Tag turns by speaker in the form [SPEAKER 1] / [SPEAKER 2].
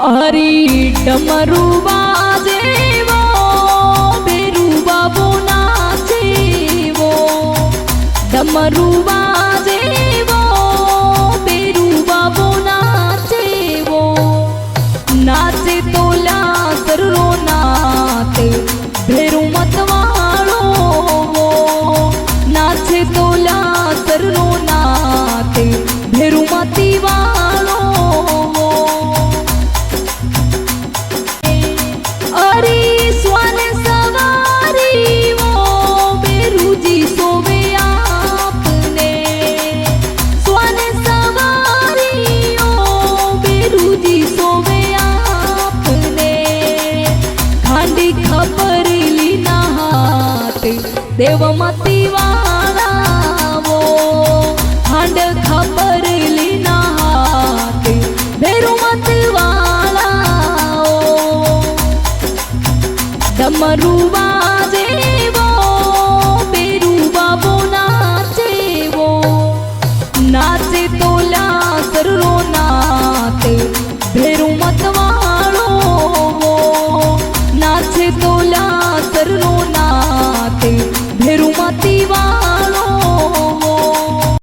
[SPEAKER 1] अरे डमरू बाजे वो बेरू बाबू नाचे वो डमरू बाजे वो बेरू बाबू नाचे वो नाचे तोला सरो नाते भेरू मतवालो वो नाचे तोला सरो नाते भेरू मती वालो देवमती वाला वो हांड खबर लीना हाथ भेरुमती वाला डमरू बाजे वो बेरू बाबू नाचे वो नाचे तोला सरो नाते भेरुमत वालो वो नाचे तोला सरो